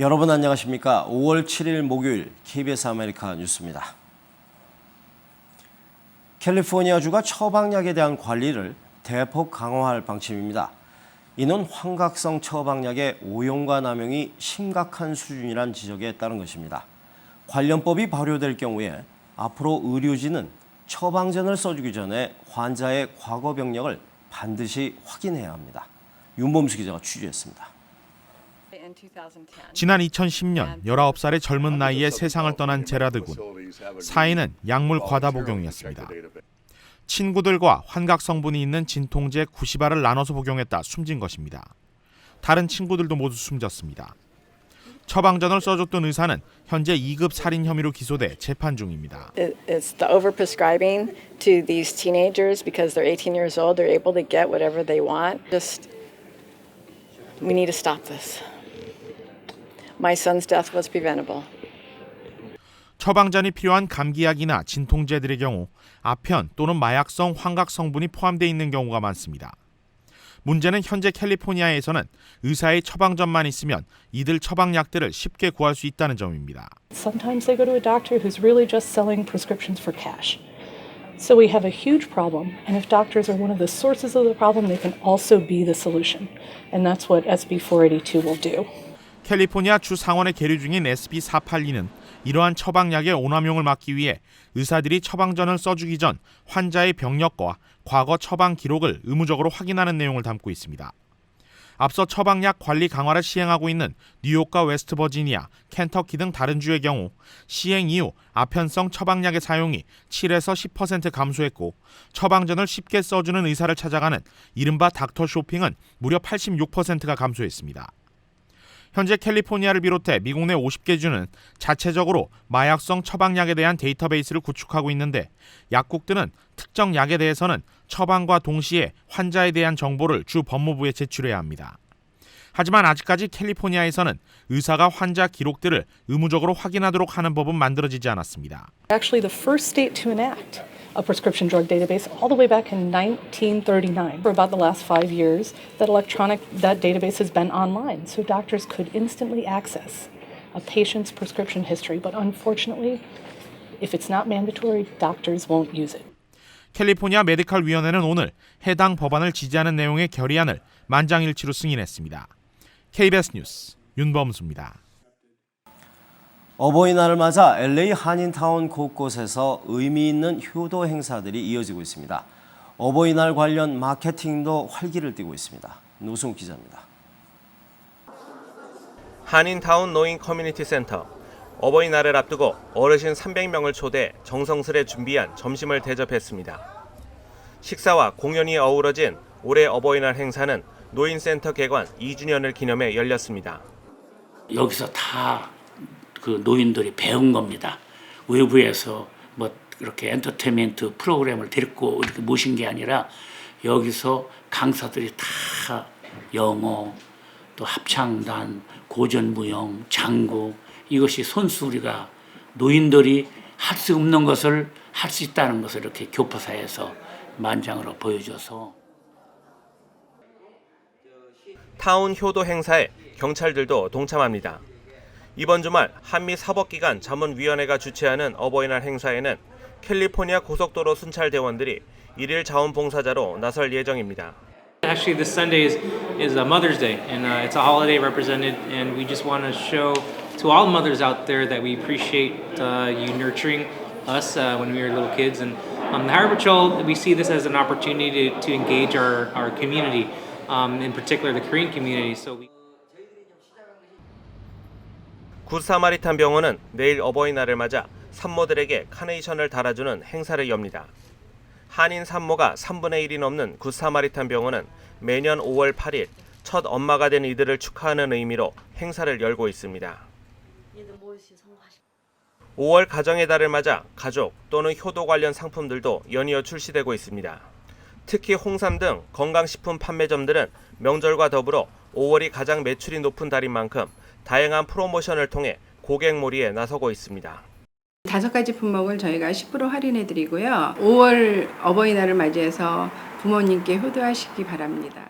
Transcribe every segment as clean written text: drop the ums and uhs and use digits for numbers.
여러분 안녕하십니까? 5월 7일 목요일 KBS 아메리카 뉴스입니다. 캘리포니아주가 처방약에 대한 관리를 대폭 강화할 방침입니다. 이는 환각성 처방약의 오용과 남용이 심각한 수준이란 지적에 따른 것입니다. 관련법이 발효될 경우에 앞으로 의료진은 처방전을 써주기 전에 환자의 과거 병력을 반드시 확인해야 합니다. 윤범수 기자가 취재했습니다. 지난 2010년 19살의 젊은 나이에 세상을 떠난 제라드 군. 사인은 약물 과다 복용이었습니다. 친구들과 환각 성분이 있는 진통제 90알을 나눠서 복용했다 숨진 것입니다. 다른 친구들도 모두 숨졌습니다. 처방전을 써줬던 의사는 현재 2급 살인 혐의로 기소돼 재판 중입니다. It's the overprescribing to these teenagers because they're 18 years old. They're able to get whatever they want. We need to stop this. My son's death was preventable. 처방전이 필요한 감기약이나 진통제들의 경우 아편 또는 마약성 환각 성분이 포함되어 있는 경우가 많습니다. 문제는 현재 캘리포니아에서는 의사의 처방전만 있으면 이들 처방약들을 쉽게 구할 수 있다는 점입니다. Sometimes they go to a doctor who's really just selling prescriptions for cash. So we have a huge problem, and if doctors are one of the sources of the problem, they can also be the solution. And that's what SB 482 will do. 캘리포니아 주 상원에 계류 중인 SB 482는 이러한 처방약의 오남용을 막기 위해 의사들이 처방전을 써주기 전 환자의 병력과 과거 처방 기록을 의무적으로 확인하는 내용을 담고 있습니다. 앞서 처방약 관리 강화를 시행하고 있는 뉴욕과 웨스트버지니아, 켄터키 등 다른 주의 경우 시행 이후 아편성 처방약의 사용이 7에서 10% 감소했고 처방전을 쉽게 써주는 의사를 찾아가는 이른바 닥터 쇼핑은 무려 86%가 감소했습니다. 현재 캘리포니아를 비롯해 미국 내 50개 주는 자체적으로 마약성 처방약에 대한 데이터베이스를 구축하고 있는데 약국들은 특정 약에 대해서는 처방과 동시에 환자에 대한 정보를 주 법무부에 제출해야 합니다. 하지만 아직까지 캘리포니아에서는 의사가 환자 기록들을 의무적으로 확인하도록 하는 법은 만들어지지 않았습니다. Actually, the first state to enact a prescription drug database all the way back in 1939. For about the last 5 years, that database has been online, so doctors could instantly access a patient's prescription history. But unfortunately, if it's not mandatory, doctors won't use it. 캘리포니아 메디컬 위원회는 오늘 해당 법안을 지지하는 내용의 결의안을 만장일치로 승인했습니다. KBS 뉴스 윤범수입니다. 어버이날을 맞아 LA 한인타운 곳곳에서 의미 있는 효도 행사들이 이어지고 있습니다. 어버이날 관련 마케팅도 활기를 띠고 있습니다. 노승욱 기자입니다. 한인타운 노인 커뮤니티 센터. 어버이날을 앞두고 어르신 300명을 초대해 정성스레 준비한 점심을 대접했습니다. 식사와 공연이 어우러진 올해 어버이날 행사는 노인센터 개관 2주년을 기념해 열렸습니다. 여기서 다 그 노인들이 배운 겁니다. 외부에서 뭐 이렇게 엔터테인먼트 프로그램을 데리고 이렇게 모신 게 아니라 여기서 강사들이 다 영어, 또 합창단, 고전무용, 장구 이것이 손수리가 노인들이 할 수 없는 것을 할 수 있다는 것을 이렇게 교포사에서 만장으로 보여줘서 타운 효도 행사에 경찰들도 동참합니다. 이번 주말 한미 사법기관 자문위원회가 주최하는 어버이날 행사에는 캘리포니아 고속도로 순찰대원들이 일일 자원봉사자로 나설 예정입니다. Actually, this Sunday is Mother's Day, and it's a holiday represented, and we just want to show to all mothers out there that we appreciate you nurturing us when we were little kids. And the Highway Patrol, we see this as an opportunity to engage our community, in particular the Korean community. 굿사마리탄 병원은 내일 어버이날을 맞아 산모들에게 카네이션을 달아주는 행사를 엽니다. 한인 산모가 3분의 1이 넘는 굿사마리탄 병원은 매년 5월 8일 첫 엄마가 된 이들을 축하하는 의미로 행사를 열고 있습니다. 5월 가정의 달을 맞아 가족 또는 효도 관련 상품들도 연이어 출시되고 있습니다. 특히 홍삼 등 건강식품 판매점들은 명절과 더불어 5월이 가장 매출이 높은 달인 만큼 다양한 프로모션을 통해 고객몰이에 나서고 있습니다. 5가지 품목을 저희가 10% 할인해 드리고요. 5월 어버이날을 맞이해서 부모님께 효도하시기 바랍니다.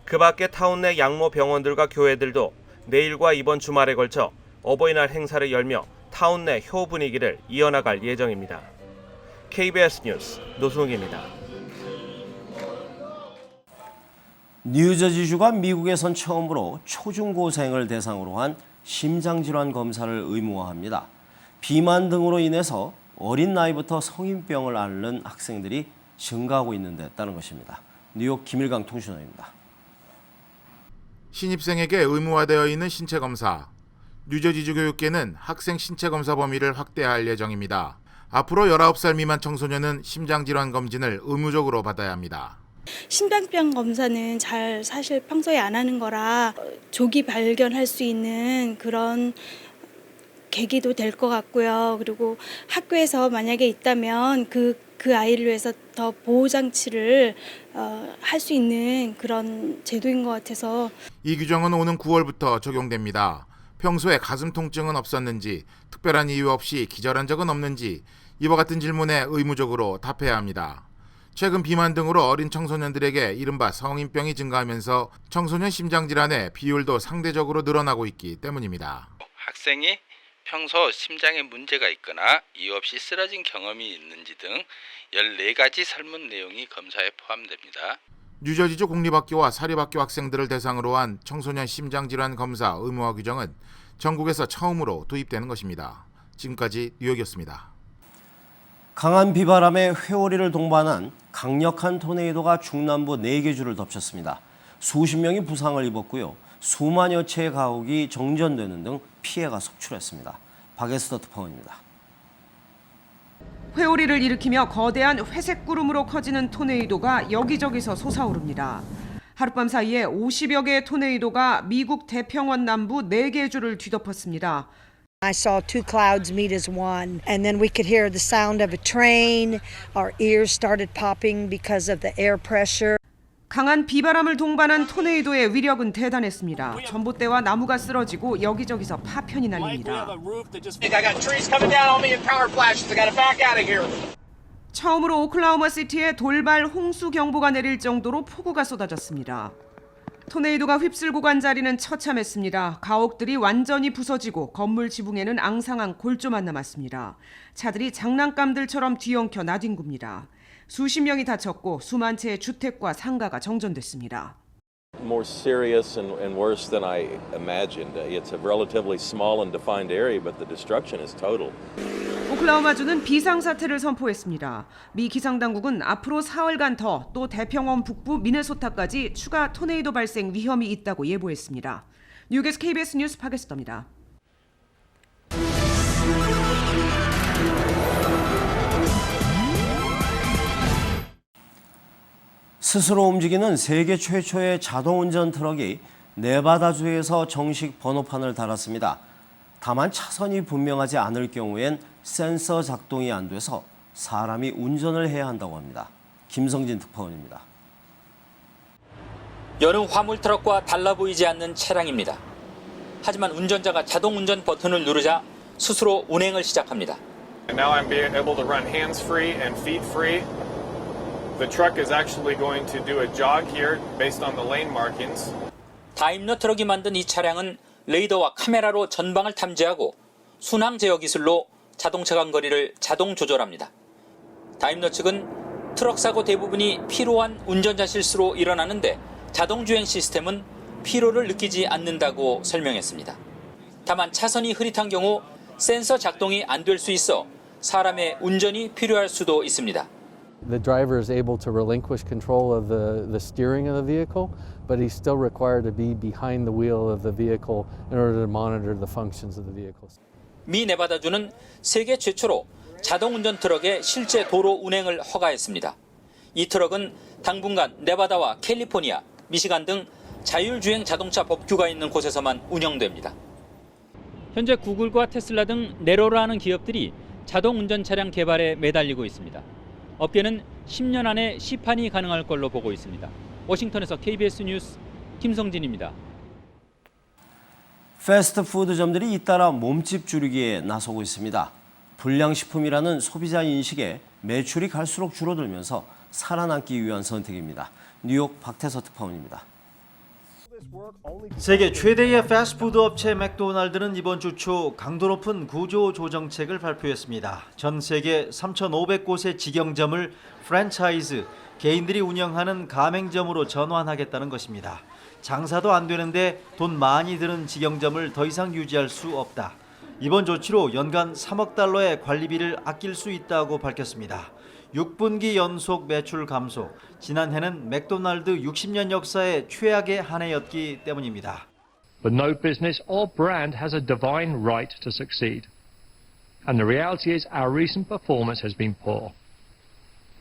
그 밖에 타운 내 양모 병원들과 교회들도 내일과 이번 주말에 걸쳐 어버이날 행사를 열며 타운 내 효 분위기를 이어나갈 예정입니다. KBS 뉴스 노승욱입니다. 뉴저지주가 미국에선 처음으로 초중고생을 대상으로 한 심장질환 검사를 의무화합니다. 비만 등으로 인해서 어린 나이부터 성인병을 앓는 학생들이 증가하고 있는 데 따른 것입니다. 뉴욕 김일강 통신원입니다. 신입생에게 의무화되어 있는 신체검사. 뉴저지주 교육계는 학생 신체검사 범위를 확대할 예정입니다. 앞으로 19살 미만 청소년은 심장질환 검진을 의무적으로 받아야 합니다. 심장병 검사는 사실 평소에 안 하는 거라 조기 발견할 수 있는 그런 계기도 될 것 같고요. 그리고 학교에서 만약에 있다면 그 아이를 위해서 더 보호장치를 할 수 있는 그런 제도인 것 같아서. 이 규정은 오는 9월부터 적용됩니다. 평소에 가슴 통증은 없었는지, 특별한 이유 없이 기절한 적은 없는지 이와 같은 질문에 의무적으로 답해야 합니다. 최근 비만 등으로 어린 청소년들에게 이른바 성인병이 증가하면서 청소년 심장질환의 비율도 상대적으로 늘어나고 있기 때문입니다. 학생이 평소 심장에 문제가 있거나 이유 없이 쓰러진 경험이 있는지 등 14가지 설문 내용이 검사에 포함됩니다. 뉴저지주 공립학교와 사립학교 학생들을 대상으로 한 청소년 심장질환 검사 의무화 규정은 전국에서 처음으로 도입되는 것입니다. 지금까지 뉴욕이었습니다. 강한 비바람에 회오리를 동반한 강력한 토네이도가 중남부 4개 주를 덮쳤습니다. 수십 명이 부상을 입었고요. 수만여 채의 가옥이 정전되는 등 피해가 속출했습니다. 박에스더 특파원입니다. 회오리를 일으키며 거대한 회색 구름으로 커지는 토네이도가 여기저기서 솟아오릅니다. 하룻밤 사이에 50여 개의 토네이도가 미국 대평원 남부 4개 주를 뒤덮었습니다. I saw two clouds meet as one, and then we could hear the sound of a train. Our ears started popping because of the air pressure. 강한 비바람을 동반한 토네이도의 위력은 대단했습니다. 전봇대와 나무가 쓰러지고 여기저기서 파편이 날립니다. 처음으로 오클라호마 시티에 돌발 홍수 경보가 내릴 정도로 폭우가 쏟아졌습니다. 토네이도가 휩쓸고 간 자리는 처참했습니다. 가옥들이 완전히 부서지고 건물 지붕에는 앙상한 골조만 남았습니다. 차들이 장난감들처럼 뒤엉켜 나뒹굽니다. 수십 명이 다쳤고 수만 채의 주택과 상가가 정전됐습니다. More serious and worse than I imagined. It's a relatively small and defined area, but the destruction is total. 오클라호마주는 비상사태를 선포했습니다. 미 기상당국은 앞으로 사흘간 더 또 대평원 북부 미네소타까지 추가 토네이도 발생 위험이 있다고 예보했습니다. 뉴욕에서 KBS 뉴스 박에스더입니다. 스스로 움직이는 세계 최초의 자동운전 트럭이 네바다주에서 정식 번호판을 달았습니다. 다만 차선이 분명하지 않을 경우엔 센서 작동이 안 돼서 사람이 운전을 해야 한다고 합니다. 김성진 특파원입니다. 여느 화물 트럭과 달라 보이지 않는 차량입니다. 하지만 운전자가 자동 운전 버튼을 누르자 스스로 운행을 시작합니다. Now I'm being able to run hands-free and feet-free. The truck is actually going to do a jog here based on the lane markings. 다임러 트럭이 만든 이 차량은 레이더와 카메라로 전방을 탐지하고 순항 제어 기술로 자동차 간거리를 자동 조절합니다. 다임러 측은 트럭 사고 대부분이 피로한 운전자 실수로 일어나는데 자동 주행 시스템은 피로를 느끼지 않는다고 설명했습니다. 다만 차선이 흐릿한 경우 센서 작동이 안 될 수 있어 사람의 운전이 필요할 수도 있습니다. The driver is able to relinquish control of the steering of the vehicle, but he's still required to be behind the wheel of the vehicle in order to monitor the functions of the vehicle. 미 네바다주는 세계 최초로 자동 운전 트럭의 실제 도로 운행을 허가했습니다. 이 트럭은 당분간 네바다와 캘리포니아, 미시간 등 자율주행 자동차 법규가 있는 곳에서만 운영됩니다. 현재 구글과 테슬라 등 네로라는 기업들이 자동 운전 차량 개발에 매달리고 있습니다. 업계는 10년 안에 시판이 가능할 걸로 보고 있습니다. 워싱턴에서 KBS 뉴스 김성진입니다. 패스트푸드점들이 잇따라 몸집 줄이기에 나서고 있습니다. 불량식품이라는 소비자 인식에 매출이 갈수록 줄어들면서 살아남기 위한 선택입니다. 뉴욕 박태서 특파원입니다. 세계 최대의 패스트푸드 업체 맥도날드는 이번 주 초 강도 높은 구조 조정책을 발표했습니다. 전 세계 3,500곳의 직영점을 프랜차이즈, 개인들이 운영하는 가맹점으로 전환하겠다는 것입니다. 장사도 안 되는데 돈 많이 드는 직영점을 더 이상 유지할 수 없다. 이번 조치로 연간 3억 달러의 관리비를 아낄 수 있다고 밝혔습니다. 6분기 연속 매출 감소, 지난해는 맥도날드 60년 역사의 최악의 한 해였기 때문입니다. But no business or brand has a divine right to succeed. And the reality is our recent performance has been poor.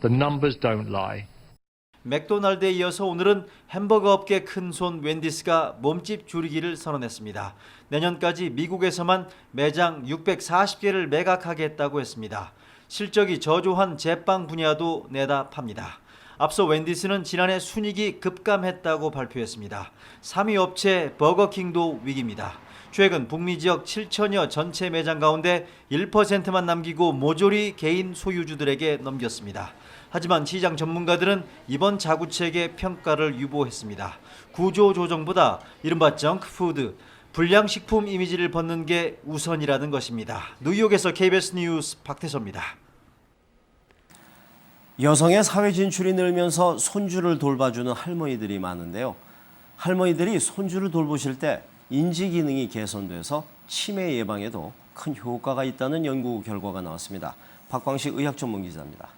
The numbers don't lie. 맥도날드에 이어서 오늘은 햄버거 업계 큰손 웬디스가 몸집 줄이기를 선언했습니다. 내년까지 미국에서만 매장 640개를 매각하겠다고 했습니다. 실적이 저조한 제빵 분야도 내다 팝니다. 앞서 웬디스는 지난해 순이익이 급감했다고 발표했습니다. 3위 업체 버거킹도 위기입니다. 최근 북미 지역 7천여 전체 매장 가운데 1%만 남기고 모조리 개인 소유주들에게 넘겼습니다. 하지만 시장 전문가들은 이번 자구책의 평가를 유보했습니다. 구조 조정보다 이른바 정크푸드, 불량식품 이미지를 벗는 게 우선이라는 것입니다. 뉴욕에서 KBS 뉴스 박태서입니다. 여성의 사회 진출이 늘면서 손주를 돌봐주는 할머니들이 많은데요. 할머니들이 손주를 돌보실 때 인지 기능이 개선돼서 치매 예방에도 큰 효과가 있다는 연구 결과가 나왔습니다. 박광식 의학 전문 기자입니다.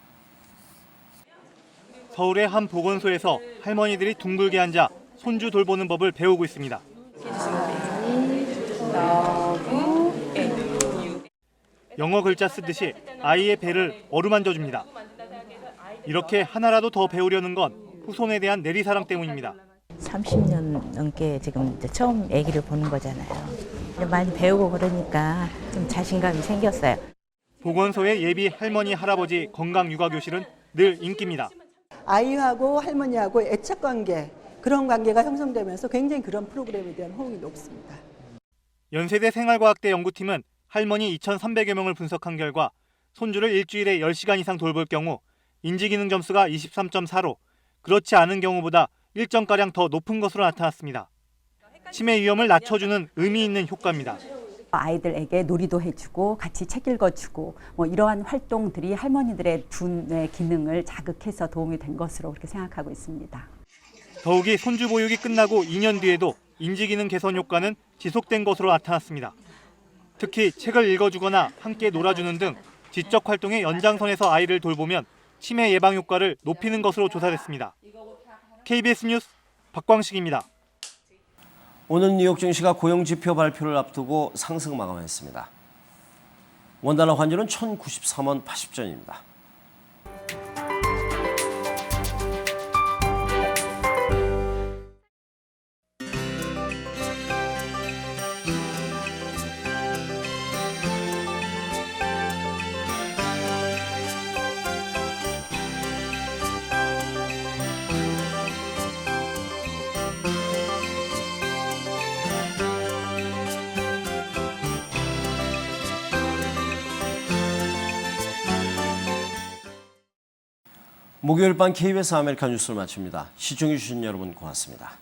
서울의 한 보건소에서 할머니들이 둥글게 앉아 손주 돌보는 법을 배우고 있습니다. 영어 글자 쓰듯이 아이의 배를 어루만져 줍니다. 이렇게 하나라도 더 배우려는 건 후손에 대한 내리사랑 때문입니다. 30년 넘게 지금 이제 처음 아기를 보는 거잖아요. 많이 배우고 그러니까 좀 자신감이 생겼어요. 보건소의 예비 할머니 할아버지 건강 육아 교실은 늘 인기입니다. 아이하고 할머니하고 애착관계, 그런 관계가 형성되면서 굉장히 그런 프로그램에 대한 호응이 높습니다. 연세대 생활과학대 연구팀은 할머니 2,300여 명을 분석한 결과 손주를 일주일에 10시간 이상 돌볼 경우 인지기능 점수가 23.4로 그렇지 않은 경우보다 1점가량 더 높은 것으로 나타났습니다. 치매 위험을 낮춰주는 의미 있는 효과입니다. 아이들에게 놀이도 해주고 같이 책 읽어주고 이러한 활동들이 할머니들의 두뇌 기능을 자극해서 도움이 된 것으로 그렇게 생각하고 있습니다. 더욱이 손주 보육이 끝나고 2년 뒤에도 인지기능 개선 효과는 지속된 것으로 나타났습니다. 특히 책을 읽어주거나 함께 놀아주는 등 지적 활동의 연장선에서 아이를 돌보면 치매 예방 효과를 높이는 것으로 조사됐습니다. KBS 뉴스 박광식입니다. 오늘 뉴욕 증시가 고용지표 발표를 앞두고 상승 마감했습니다. 원달러 환율은 1,093원 80전입니다. 목요일 밤 KBS 아메리카 뉴스를 마칩니다. 시청해주신 여러분 고맙습니다.